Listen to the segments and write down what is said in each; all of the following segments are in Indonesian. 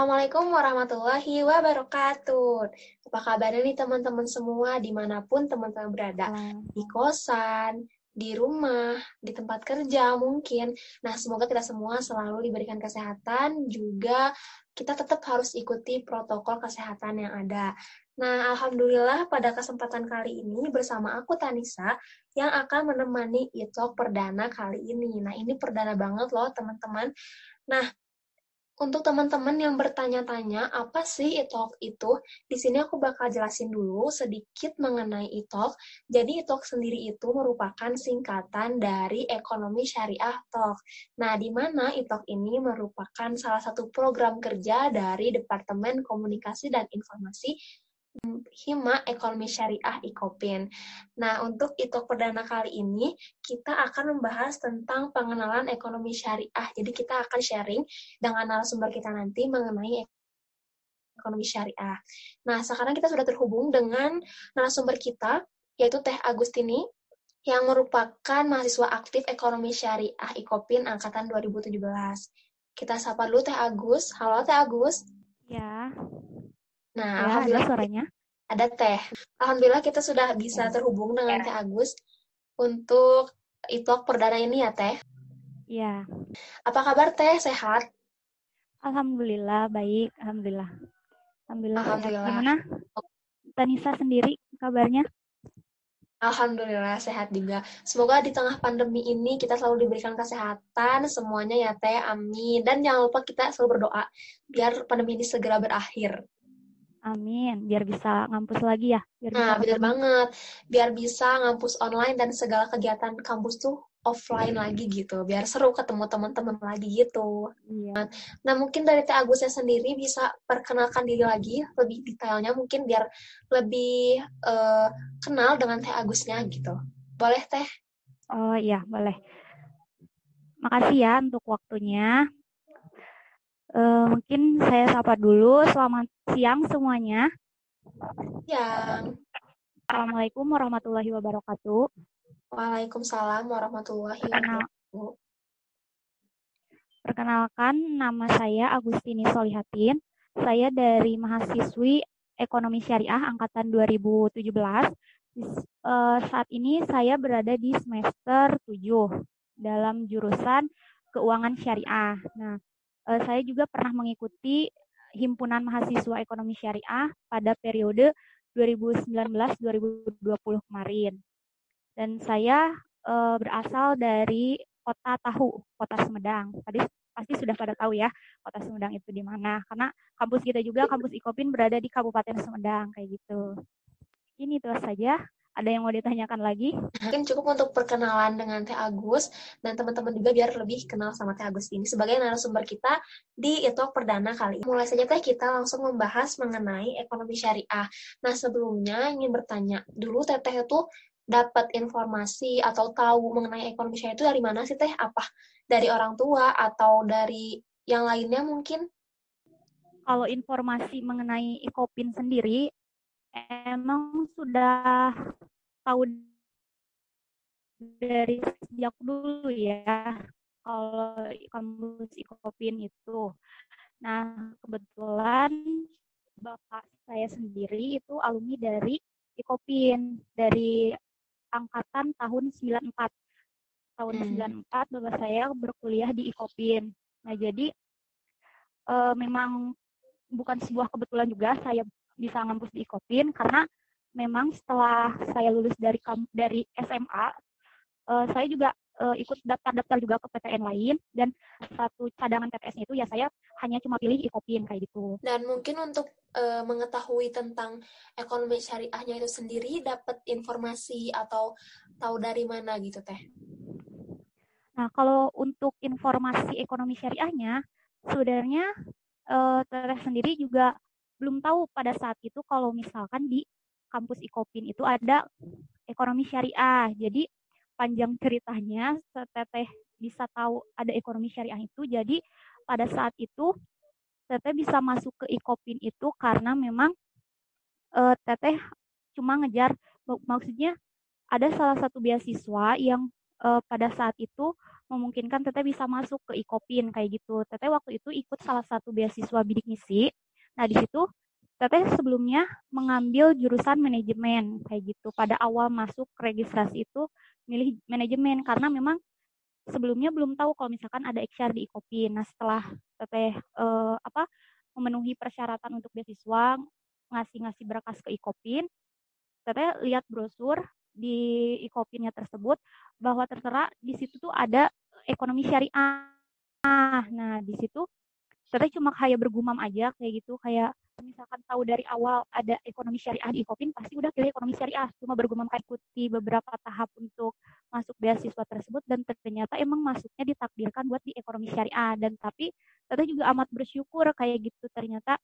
Assalamualaikum warahmatullahi wabarakatuh. Apa kabarnya nih teman-teman semua dimanapun teman-teman berada? Salam. Di kosan, di rumah, di tempat kerja mungkin. Nah, semoga kita semua selalu diberikan kesehatan, juga kita tetap harus ikuti protokol kesehatan yang ada. Nah, Alhamdulillah pada kesempatan kali ini bersama aku Tanisa yang akan menemani e-talk perdana kali ini. Nah, ini perdana banget loh teman-teman. Nah, untuk teman-teman yang bertanya-tanya, apa sih e-talk itu? Di sini aku bakal jelasin dulu sedikit mengenai e-talk. Jadi e-talk sendiri itu merupakan singkatan dari Ekonomi Syariah Talk. Nah, di mana e-talk ini merupakan salah satu program kerja dari Departemen Komunikasi dan Informasi Hima Ekonomi Syariah Ikopin. Nah, untuk itu perdana kali ini, kita akan membahas tentang pengenalan ekonomi syariah. Jadi kita akan sharing dengan narasumber kita nanti mengenai ekonomi syariah. Nah, sekarang kita sudah terhubung dengan narasumber kita, yaitu Teh Agustini, yang merupakan mahasiswa aktif ekonomi syariah Ikopin angkatan 2017. Kita sapa dulu Teh Agus. Halo Teh Agus. Ya, Nah, ya ada Alhamdulillah suaranya. ada Teh. Alhamdulillah kita sudah bisa Ya, terhubung dengan Teh Agus untuk e-talk perdana ini ya Teh. ya. Apa kabar Teh? Sehat? Alhamdulillah baik. Alhamdulillah. Alhamdulillah sehat. Alhamdulillah. Gimana Tanisa sendiri kabarnya? Alhamdulillah sehat juga. Semoga di tengah pandemi ini kita selalu diberikan kesehatan semuanya ya Teh. Amin. Dan jangan lupa kita selalu berdoa biar pandemi ini segera berakhir. Amin. Biar bisa ngampus lagi ya. Biar bisa Nah, bener ketemu. banget. Biar bisa ngampus online dan segala kegiatan kampus tuh offline lagi gitu. Biar seru ketemu teman-teman lagi gitu. Iya. Nah, mungkin dari Teh Agusnya sendiri bisa perkenalkan diri lagi lebih detailnya mungkin biar lebih kenal dengan Teh Agusnya gitu. Boleh Teh? Oh iya, boleh. Makasih ya untuk waktunya. Mungkin saya sapa dulu. Selamat siang semuanya. Yang Assalamualaikum warahmatullahi wabarakatuh. Waalaikumsalam warahmatullahi Perkenal, wabarakatuh. Perkenalkan, nama saya Agustini Solihatin. Saya dari mahasiswi Ekonomi Syariah Angkatan 2017. Saat ini saya berada di semester 7 dalam jurusan Keuangan Syariah. Nah, saya juga pernah mengikuti Himpunan Mahasiswa Ekonomi Syariah pada periode 2019-2020 kemarin. Dan saya berasal dari Kota Tahu, Kota Sumedang. Tadi pasti sudah pada tahu ya Kota Sumedang itu di mana, karena kampus kita juga, kampus Ikopin berada di Kabupaten Sumedang kayak gitu. Ini itu saja. Ada yang mau ditanyakan lagi? Mungkin cukup untuk perkenalan dengan Teh Agus dan teman-teman juga biar lebih kenal sama Teh Agus ini sebagai narasumber kita di e-talk perdana kali ini. Mulai saja Teh kita langsung membahas mengenai ekonomi syariah. Nah, sebelumnya ingin bertanya, dulu Teteh itu dapat informasi atau tahu mengenai ekonomi syariah itu dari mana sih Teh? Apa dari orang tua atau dari yang lainnya mungkin? Kalau informasi mengenai Ikopin sendiri, emang sudah tahu dari sejak dulu ya, kalau kampus Ikopin itu. Nah, kebetulan bapak saya sendiri itu alumni dari Ikopin, dari angkatan tahun 94. Tahun 94 bapak saya berkuliah di Ikopin. Nah, jadi memang bukan sebuah kebetulan juga saya bisa ngampus di Ikopin, karena memang setelah saya lulus dari SMA, saya juga ikut daftar-daftar juga ke PTN lain, dan satu cadangan PTS-nya itu ya saya hanya cuma pilih Ikopin kayak gitu. Dan mungkin untuk mengetahui tentang ekonomi syariahnya itu sendiri, dapat informasi atau tahu dari mana gitu Teh? Nah, kalau untuk informasi ekonomi syariahnya, sebenarnya Teteh sendiri juga belum tahu pada saat itu kalau misalkan di kampus Ikopin itu ada ekonomi syariah. Jadi panjang ceritanya Teteh bisa tahu ada ekonomi syariah itu. Jadi pada saat itu Teteh bisa masuk ke Ikopin itu karena memang Teteh cuma ngejar, maksudnya ada salah satu beasiswa yang pada saat itu memungkinkan Teteh bisa masuk ke Ikopin kayak gitu. Teteh waktu itu ikut salah satu beasiswa bidik misi. Nah, di situ Teteh sebelumnya mengambil jurusan manajemen kayak gitu. Pada awal masuk registrasi itu milih manajemen karena memang sebelumnya belum tahu kalau misalkan ada HR di Ikopin. Nah, setelah Teteh memenuhi persyaratan untuk beasiswa, ngasih-ngasih berkas ke Ikopin, Teteh lihat brosur di Ikopinnya tersebut bahwa tertera di situ tuh ada ekonomi syariah. Nah, di situ Teteh cuma kayak bergumam aja kayak gitu, kayak misalkan tahu dari awal ada ekonomi syariah di Ikopin, pasti udah pilih ekonomi syariah. Cuma bergumam kayak ikuti beberapa tahap untuk masuk beasiswa tersebut dan ternyata emang masuknya ditakdirkan buat di ekonomi syariah. Dan tapi Teteh juga amat bersyukur kayak gitu, ternyata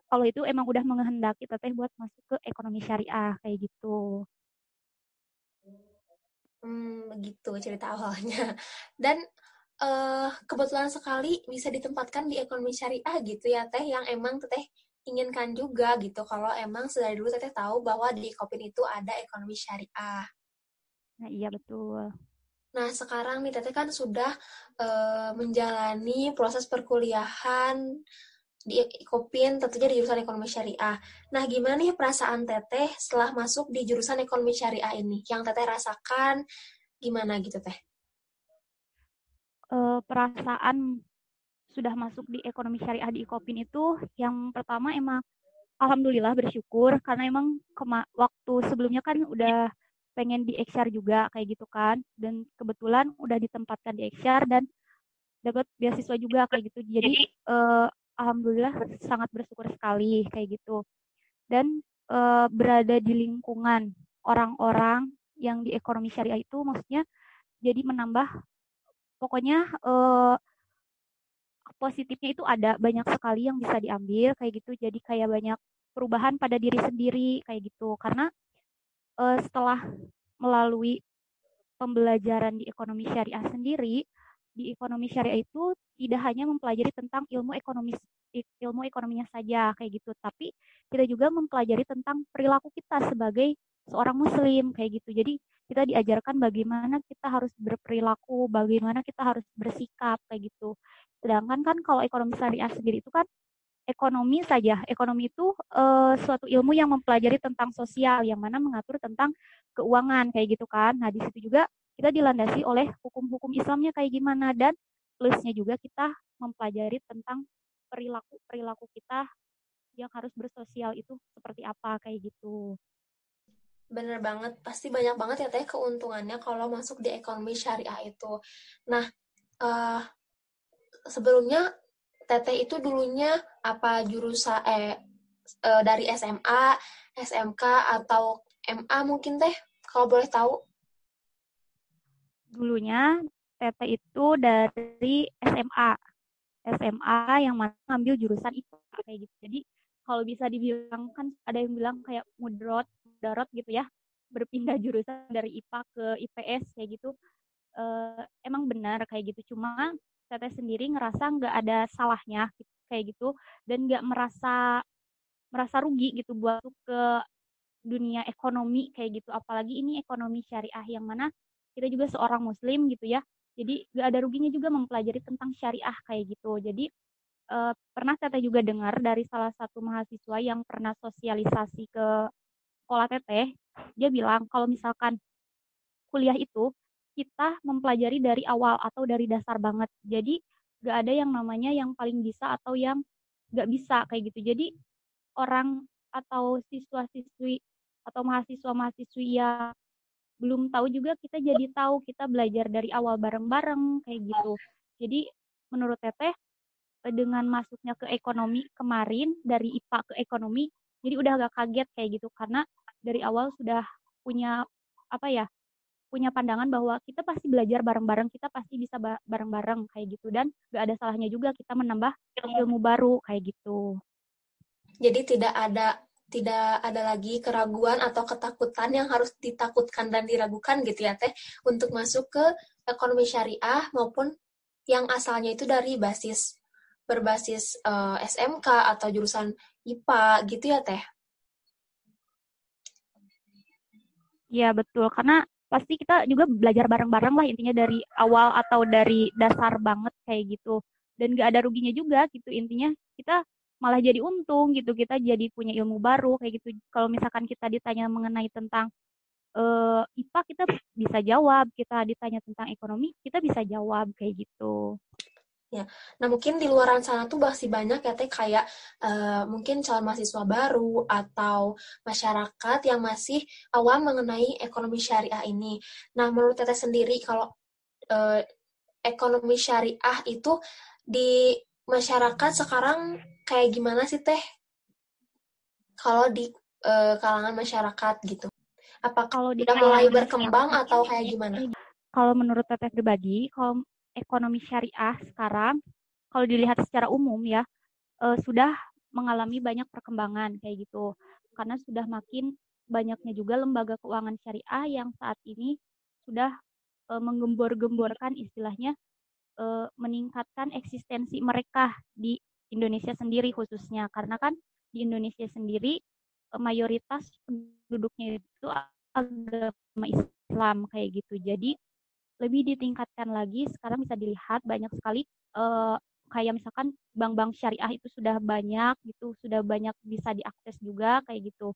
kalau itu emang udah menghendaki Teteh buat masuk ke ekonomi syariah kayak gitu. Begitu cerita awalnya. Dan kebetulan sekali bisa ditempatkan di ekonomi syariah gitu ya Teh, yang emang Teteh inginkan juga gitu. Kalau emang sedari dulu Teteh tahu bahwa di Kopin itu ada ekonomi syariah. Nah, iya betul. Nah, sekarang nih Teteh kan sudah menjalani proses perkuliahan di Kopin, tentunya di jurusan ekonomi syariah. Nah, gimana nih perasaan Teteh setelah masuk di jurusan ekonomi syariah ini? Yang Teteh rasakan gimana gitu Teh? Perasaan sudah masuk di ekonomi syariah di Ikopin itu yang pertama emang alhamdulillah bersyukur karena emang waktu sebelumnya kan udah pengen di XR juga kayak gitu kan, dan kebetulan udah ditempatkan di XR dan dapat beasiswa juga kayak gitu. Jadi alhamdulillah sangat bersyukur sekali kayak gitu. Dan berada di lingkungan orang-orang yang di ekonomi syariah itu maksudnya jadi menambah, pokoknya positifnya itu ada banyak sekali yang bisa diambil kayak gitu. Jadi kayak banyak perubahan pada diri sendiri kayak gitu. Karena setelah melalui pembelajaran di ekonomi syariah sendiri, di ekonomi syariah itu tidak hanya mempelajari tentang ilmu ekonominya saja kayak gitu, tapi kita juga mempelajari tentang perilaku kita sebagai seorang muslim kayak gitu. Jadi kita diajarkan bagaimana kita harus berperilaku, bagaimana kita harus bersikap kayak gitu. Sedangkan kan kalau ekonomi syariah sendiri itu kan ekonomi saja. Ekonomi itu suatu ilmu yang mempelajari tentang sosial, yang mana mengatur tentang keuangan kayak gitu kan. Nah, di situ juga kita dilandasi oleh hukum-hukum Islamnya kayak gimana, dan plusnya juga kita mempelajari tentang perilaku kita yang harus bersosial itu seperti apa kayak gitu. Bener banget, pasti banyak banget ya Teh keuntungannya kalau masuk di ekonomi syariah itu. Nah, eh, sebelumnya Teteh itu dulunya apa jurusan dari SMA, SMK atau MA mungkin Teh? Kalau boleh tahu. Dulunya Tete itu dari SMA. SMA yang mana ngambil jurusan IPA kayak gitu. Jadi kalau bisa dibilang kan ada yang bilang kayak mudarat gitu ya, berpindah jurusan dari IPA ke IPS kayak gitu. Emang benar kayak gitu. Cuma Teteh sendiri ngerasa nggak ada salahnya kayak gitu, dan nggak merasa merasa rugi gitu buat masuk ke dunia ekonomi kayak gitu. Apalagi ini ekonomi syariah yang mana kita juga seorang muslim gitu ya. Jadi gak ada ruginya juga mempelajari tentang syariah kayak gitu. Jadi pernah Teteh juga dengar dari salah satu mahasiswa yang pernah sosialisasi ke sekolah Teteh, dia bilang kalau misalkan kuliah itu kita mempelajari dari awal atau dari dasar banget. Jadi gak ada yang namanya yang paling bisa atau yang gak bisa kayak gitu. Jadi orang atau siswa-siswi atau mahasiswa-mahasiswi yang belum tahu juga kita jadi tahu, kita belajar dari awal bareng-bareng kayak gitu. Jadi menurut Teteh dengan masuknya ke ekonomi kemarin dari IPA ke ekonomi, jadi udah agak kaget kayak gitu karena dari awal sudah punya apa ya, punya pandangan bahwa kita pasti belajar bareng-bareng, kita pasti bisa bareng-bareng kayak gitu, dan gak ada salahnya juga kita menambah ilmu baru kayak gitu. Jadi tidak ada lagi keraguan atau ketakutan yang harus ditakutkan dan diragukan gitu ya Teh untuk masuk ke ekonomi syariah maupun yang asalnya itu dari berbasis SMK atau jurusan IPA gitu ya Teh. Ya betul, karena pasti kita juga belajar bareng-bareng lah intinya dari awal atau dari dasar banget kayak gitu. Dan gak ada ruginya juga gitu, intinya kita malah jadi untung gitu, kita jadi punya ilmu baru kayak gitu. Kalau misalkan kita ditanya mengenai tentang IPA kita bisa jawab, kita ditanya tentang ekonomi kita bisa jawab kayak gitu. Ya, nah mungkin di luaran sana tuh masih banyak ya teh kayak mungkin calon mahasiswa baru atau masyarakat yang masih awam mengenai ekonomi syariah ini. Nah, menurut teteh sendiri kalau eh, ekonomi syariah itu di masyarakat sekarang kayak gimana sih teh? Kalau di kalangan masyarakat gitu, apakah Kalau di sudah mulai kalangan berkembang masyarakat, atau kayak gimana? kalau menurut teteh pribadi, kalau ekonomi syariah sekarang, kalau dilihat secara umum ya, sudah mengalami banyak perkembangan kayak gitu. Karena sudah makin banyaknya juga lembaga keuangan syariah yang saat ini sudah menggembor-gemborkan istilahnya meningkatkan eksistensi mereka di Indonesia sendiri khususnya. Karena kan di Indonesia sendiri mayoritas penduduknya itu agama Islam kayak gitu. Jadi lebih ditingkatkan lagi. Sekarang bisa dilihat banyak sekali kayak misalkan bank-bank syariah itu sudah banyak gitu, sudah banyak bisa diakses juga kayak gitu.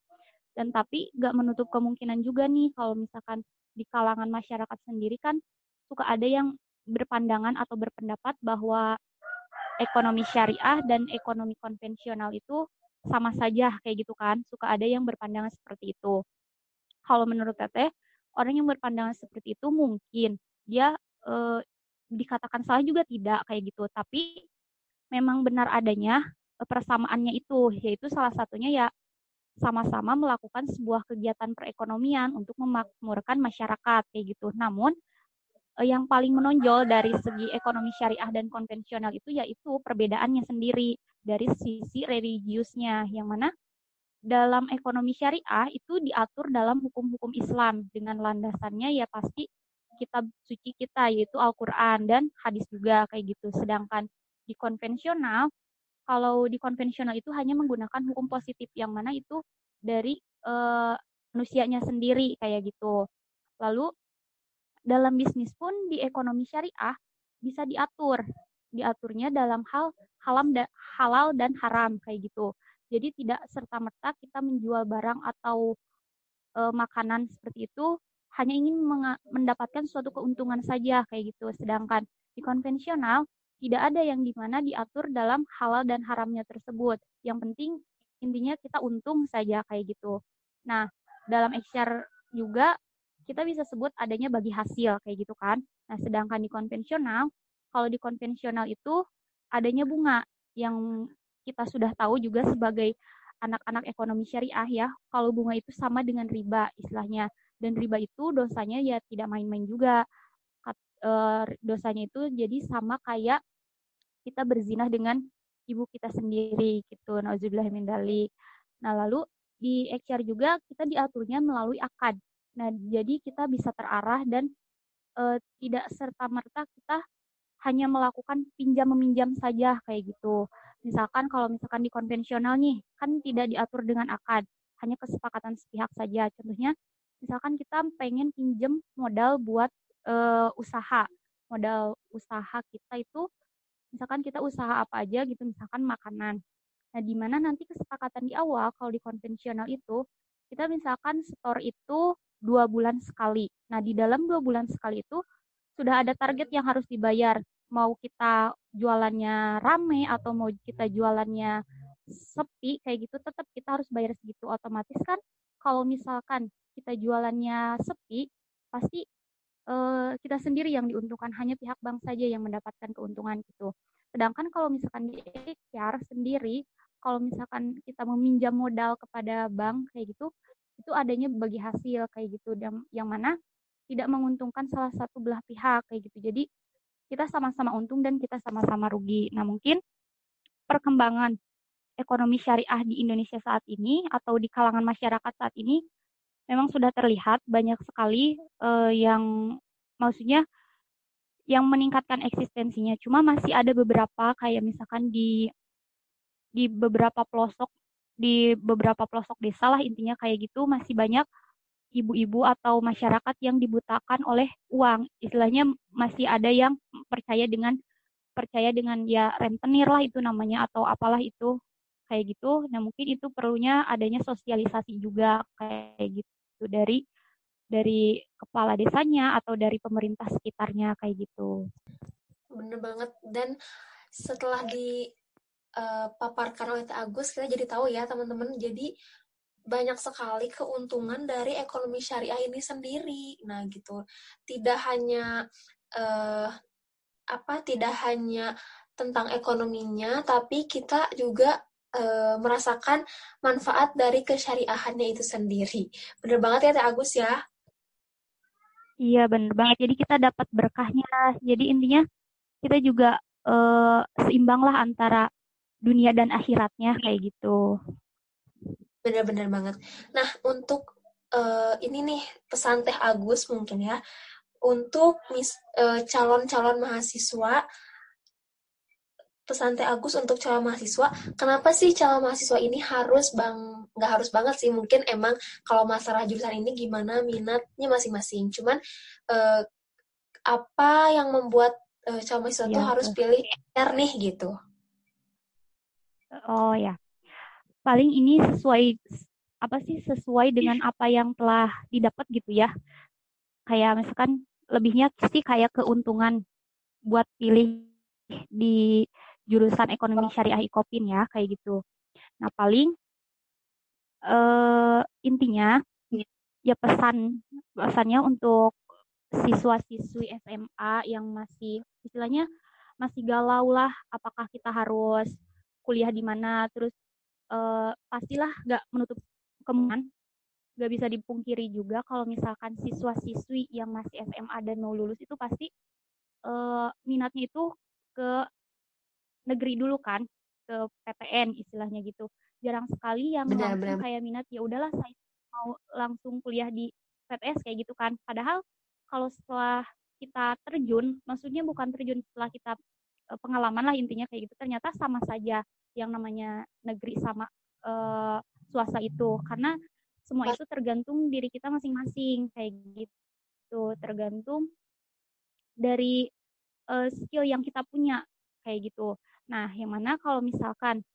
Dan tapi nggak menutup kemungkinan juga nih kalau misalkan di kalangan masyarakat sendiri kan suka ada yang berpandangan atau berpendapat bahwa ekonomi syariah dan ekonomi konvensional itu sama saja kayak gitu kan. Suka ada yang berpandangan seperti itu. Kalau menurut Teteh, orang yang berpandangan seperti itu mungkin dia eh, dikatakan salah juga tidak kayak gitu. Tapi memang benar adanya persamaannya itu, yaitu salah satunya ya sama-sama melakukan sebuah kegiatan perekonomian untuk memakmurkan masyarakat kayak gitu. Namun yang paling menonjol dari segi ekonomi syariah dan konvensional itu yaitu perbedaannya sendiri dari sisi religiusnya, yang mana dalam ekonomi syariah itu diatur dalam hukum-hukum Islam dengan landasannya ya pasti kitab suci kita yaitu Al-Quran dan hadis juga kayak gitu. Sedangkan di konvensional, kalau di konvensional itu hanya menggunakan hukum positif yang mana itu dari manusianya sendiri kayak gitu. Lalu dalam bisnis pun di ekonomi syariah bisa diatur. Diaturnya dalam hal halal dan haram kayak gitu. Jadi tidak serta-merta kita menjual barang atau makanan seperti itu hanya ingin mendapatkan suatu keuntungan saja kayak gitu. Sedangkan di konvensional tidak ada yang dimana diatur dalam halal dan haramnya tersebut. Yang penting intinya kita untung saja kayak gitu. Nah, dalam HR juga kita bisa sebut adanya bagi hasil kayak gitu kan. Nah, sedangkan di konvensional, kalau di konvensional itu adanya bunga yang kita sudah tahu juga sebagai anak-anak ekonomi syariah ya, kalau bunga itu sama dengan riba istilahnya. Dan riba itu dosanya ya tidak main-main juga. Dosanya itu jadi sama kayak kita berzinah dengan ibu kita sendiri gitu. Nauzubillah min dzalik. Nah, lalu di HR juga kita diaturnya melalui akad. Nah, jadi kita bisa terarah dan tidak serta-merta kita hanya melakukan pinjam meminjam saja kayak gitu. Misalkan kalau misalkan di konvensional nih, kan tidak diatur dengan akad, hanya kesepakatan sepihak saja. Contohnya, misalkan kita pengen pinjam modal buat usaha. Modal usaha kita itu, misalkan kita usaha apa aja gitu, misalkan makanan. Nah, di mana nanti kesepakatan di awal, kalau di konvensional itu, kita misalkan store itu 2 bulan sekali. Nah, di dalam 2 bulan sekali itu, sudah ada target yang harus dibayar. Mau kita jualannya rame atau mau kita jualannya sepi, kayak gitu, tetap kita harus bayar segitu. Otomatis kan, kalau misalkan kita jualannya sepi, pasti kita sendiri yang diuntungkan, hanya pihak bank saja yang mendapatkan keuntungan gitu. Sedangkan kalau misalkan di HR sendiri, kalau misalkan kita meminjam modal kepada bank kayak gitu, itu adanya bagi hasil kayak gitu, yang mana tidak menguntungkan salah satu belah pihak kayak gitu. Jadi kita sama-sama untung dan kita sama-sama rugi. Nah, mungkin perkembangan ekonomi syariah di Indonesia saat ini atau di kalangan masyarakat saat ini memang sudah terlihat banyak sekali yang maksudnya yang meningkatkan eksistensinya. Cuma masih ada beberapa kayak misalkan di beberapa pelosok desa lah intinya kayak gitu masih banyak ibu-ibu atau masyarakat yang dibutakan oleh uang. Istilahnya masih ada yang percaya dengan ya rentenir lah itu namanya atau apalah itu kayak gitu. Nah, mungkin itu perlunya adanya sosialisasi juga kayak gitu dari kepala desanya atau dari pemerintah sekitarnya kayak gitu. Bener banget. Dan setelah dipaparkan oleh Teh Agus, kita jadi tahu ya teman-teman, jadi banyak sekali keuntungan dari ekonomi syariah ini sendiri. Nah gitu, tidak hanya eh, tidak hanya tentang ekonominya, tapi kita juga merasakan manfaat dari kesyariahannya itu sendiri. Bener banget ya Teh Agus ya. Iya bener banget. Jadi kita dapat berkahnya. Jadi intinya kita juga seimbang lah antara dunia dan akhiratnya kayak gitu. Bener-bener banget. Nah, untuk ini nih pesan Teh Agus mungkin ya, untuk calon-calon mahasiswa, pesan Teh Agus untuk calon mahasiswa, kenapa sih calon mahasiswa ini nggak harus banget sih, mungkin emang kalau masalah jurusan ini gimana minatnya masing-masing. Cuman eh, apa yang membuat calon mahasiswa Iya tuh harus betul. pilih R nih gitu. Oh ya, paling ini sesuai dengan apa yang telah didapat gitu ya. Kayak misalkan lebihnya sih kayak keuntungan buat pilih di jurusan ekonomi syariah IKOPIN ya kayak gitu. Nah paling intinya ya pesannya untuk siswa-siswi SMA yang masih istilahnya masih galau lah apakah kita harus kuliah di mana terus pastilah nggak menutup kemungkinan nggak bisa dipungkiri juga kalau misalkan siswa-siswi yang masih SMA dan mau lulus itu pasti minatnya itu ke negeri dulu kan ke PTN istilahnya gitu jarang sekali yang langsung Benar-benar. kayak minat ya udahlah saya mau langsung kuliah di PTS kayak gitu kan padahal kalau setelah kita terjun maksudnya bukan terjun setelah kita pengalaman lah intinya kayak gitu ternyata sama saja yang namanya negeri sama eh, swasta itu karena semua itu tergantung diri kita masing-masing kayak gitu tergantung dari skill yang kita punya kayak gitu. Nah, yang mana kalau misalkan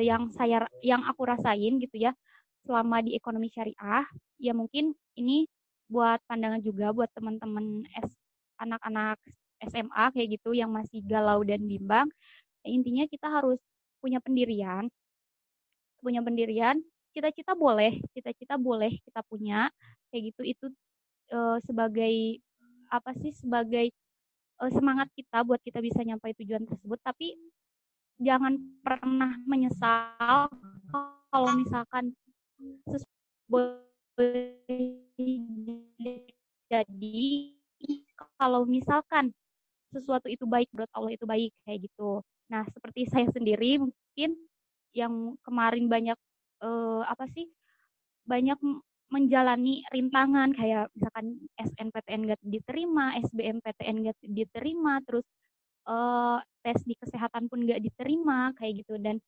yang aku rasain gitu ya selama di ekonomi syariah, ya mungkin ini buat pandangan juga buat teman-teman anak-anak SMA kayak gitu yang masih galau dan bimbang. Ya, intinya kita harus punya pendirian, cita-cita boleh kita punya kayak gitu itu sebagai apa sih sebagai semangat kita buat kita bisa nyampai tujuan tersebut tapi jangan pernah menyesal kalau misalkan boleh jadi kalau misalkan sesuatu itu baik menurut Allah itu baik kayak gitu. Nah seperti saya sendiri mungkin yang kemarin banyak apa sih banyak menjalani rintangan kayak misalkan SNPTN gak diterima, SBMPTN gak diterima, terus tes di kesehatan pun gak diterima kayak gitu dan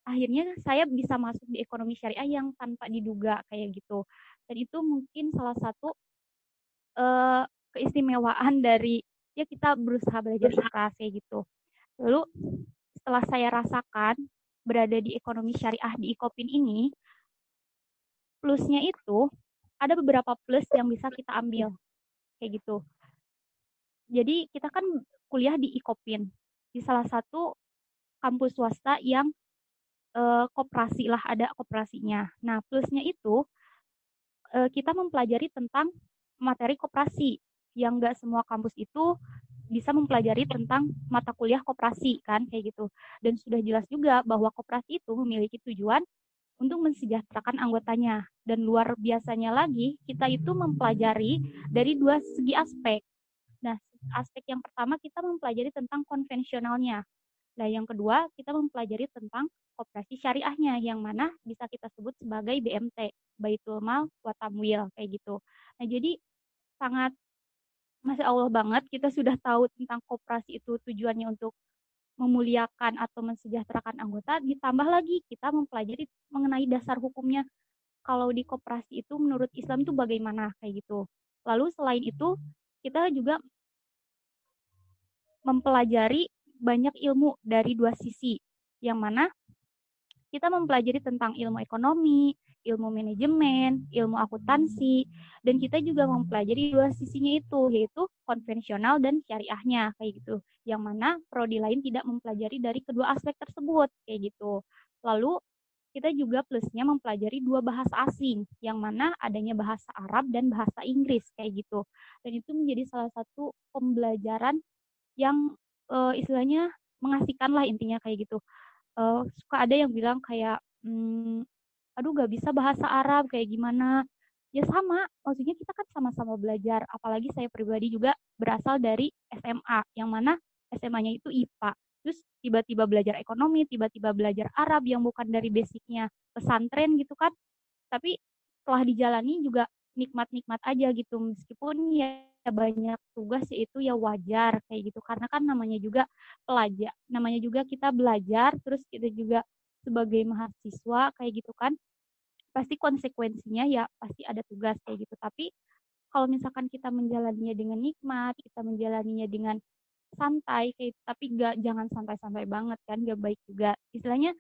akhirnya saya bisa masuk di ekonomi syariah yang tanpa diduga kayak gitu dan itu mungkin salah satu uh, keistimewaan dari ya kita berusaha belajar keras kayak gitu lalu setelah saya rasakan berada di ekonomi syariah di IKOPIN ini plusnya itu ada beberapa plus yang bisa kita ambil kayak gitu jadi kita kan kuliah di IKOPIN di salah satu kampus swasta yang koperasi lah ada koperasinya. Nah plusnya itu kita mempelajari tentang materi koperasi yang nggak semua kampus itu bisa mempelajari tentang mata kuliah koperasi kan kayak gitu. Dan sudah jelas juga bahwa koperasi itu memiliki tujuan untuk mensejahterakan anggotanya. Dan luar biasanya lagi, kita itu mempelajari dari dua segi aspek. Nah, aspek yang pertama kita mempelajari tentang konvensionalnya. Nah, yang kedua kita mempelajari tentang koperasi syariahnya yang mana bisa kita sebut sebagai BMT, Baitul Mal wa Tamwil kayak gitu. Nah, jadi sangat Masya Allah banget kita sudah tahu tentang koperasi itu tujuannya untuk memuliakan atau mensejahterakan anggota, ditambah lagi kita mempelajari mengenai dasar hukumnya kalau di koperasi itu menurut Islam itu bagaimana kayak gitu. Lalu selain itu kita juga mempelajari banyak ilmu dari dua sisi, yang mana kita mempelajari tentang ilmu ekonomi, ilmu manajemen, ilmu akuntansi, dan kita juga mempelajari dua sisinya itu, yaitu konvensional dan syariahnya, kayak gitu. Yang mana prodi lain tidak mempelajari dari kedua aspek tersebut, kayak gitu. Lalu kita juga plusnya mempelajari dua bahasa asing, yang mana adanya bahasa Arab dan bahasa Inggris, kayak gitu. Dan itu menjadi salah satu pembelajaran yang istilahnya mengasihkan lah intinya kayak gitu. Suka ada yang bilang kayak aduh gak bisa bahasa Arab kayak gimana, ya sama, maksudnya kita kan sama-sama belajar, apalagi saya pribadi juga berasal dari SMA yang mana SMA-nya itu IPA, terus tiba-tiba belajar ekonomi, tiba-tiba belajar Arab yang bukan dari basicnya pesantren gitu kan, tapi setelah dijalani juga nikmat-nikmat aja gitu, meskipun ya banyak tugas yaitu ya wajar kayak gitu, karena kan namanya juga pelajar, namanya juga kita belajar, terus kita juga sebagai mahasiswa kayak gitu kan, pasti konsekuensinya ya pasti ada tugas kayak gitu. Tapi kalau misalkan kita menjalaninya dengan nikmat, kita menjalaninya dengan santai kayak gitu, tapi jangan santai-santai banget kan, gak baik juga. Istilahnya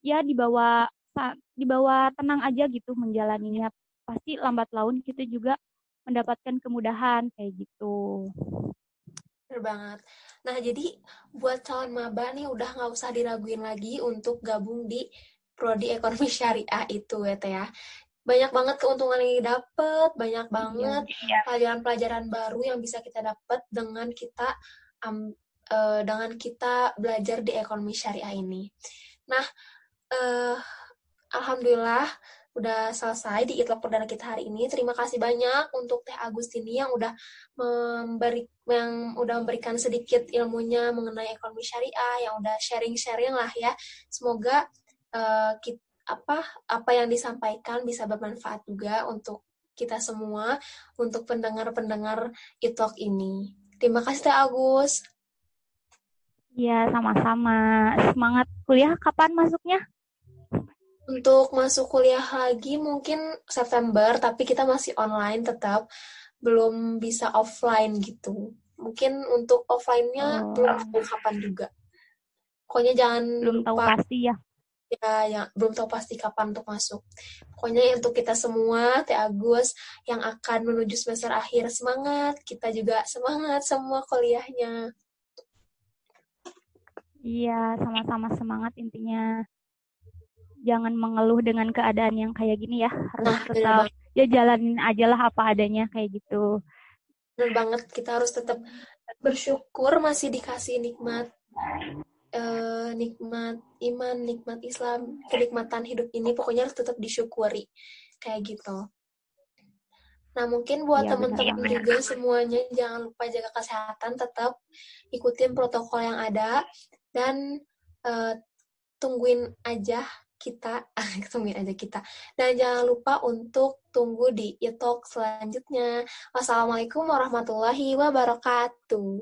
ya dibawa tenang aja gitu menjalaninya. Pasti lambat laun kita juga mendapatkan kemudahan kayak gitu. Bener banget. Nah, jadi buat calon maba nih udah nggak usah diraguin lagi untuk gabung di Prodi Ekonomi Syariah itu ya Teh ya. Banyak banget keuntungan yang didapet, banyak banget pelajaran-pelajaran baru yang bisa kita dapat dengan kita belajar di ekonomi syariah ini. Nah, alhamdulillah udah selesai di Itlaq Perdana kita hari ini. Terima kasih banyak untuk Teh Agustini yang udah memberikan sedikit ilmunya mengenai ekonomi syariah, yang udah sharing-sharing lah ya. Semoga apa yang disampaikan bisa bermanfaat juga untuk kita semua, untuk pendengar-pendengar Itlaq ini. Terima kasih Teh Agus. Iya, sama-sama. Semangat kuliah kapan masuknya? Untuk masuk kuliah lagi mungkin September, tapi kita masih online tetap, belum bisa offline gitu. Mungkin untuk offline-nya belum tahu kapan juga. Pokoknya jangan Belum tahu lupa pasti ya. ya, belum tahu pasti kapan untuk masuk. Pokoknya untuk kita semua, Teh Agus, yang akan menuju semester akhir, semangat. Kita juga semangat semua kuliahnya. Iya, sama-sama semangat intinya. Jangan mengeluh dengan keadaan yang kayak gini ya. Harus tetap ya jalanin aja lah apa adanya kayak gitu. Benar banget, kita harus tetap bersyukur masih dikasih nikmat iman, nikmat Islam, kenikmatan hidup ini pokoknya harus tetap disyukuri kayak gitu. Nah, mungkin buat teman-teman juga semuanya jangan lupa jaga kesehatan, tetap ikutin protokol yang ada dan tungguin aja kita. Dan jangan lupa untuk tunggu di e-talk selanjutnya. Wassalamualaikum warahmatullahi wabarakatuh.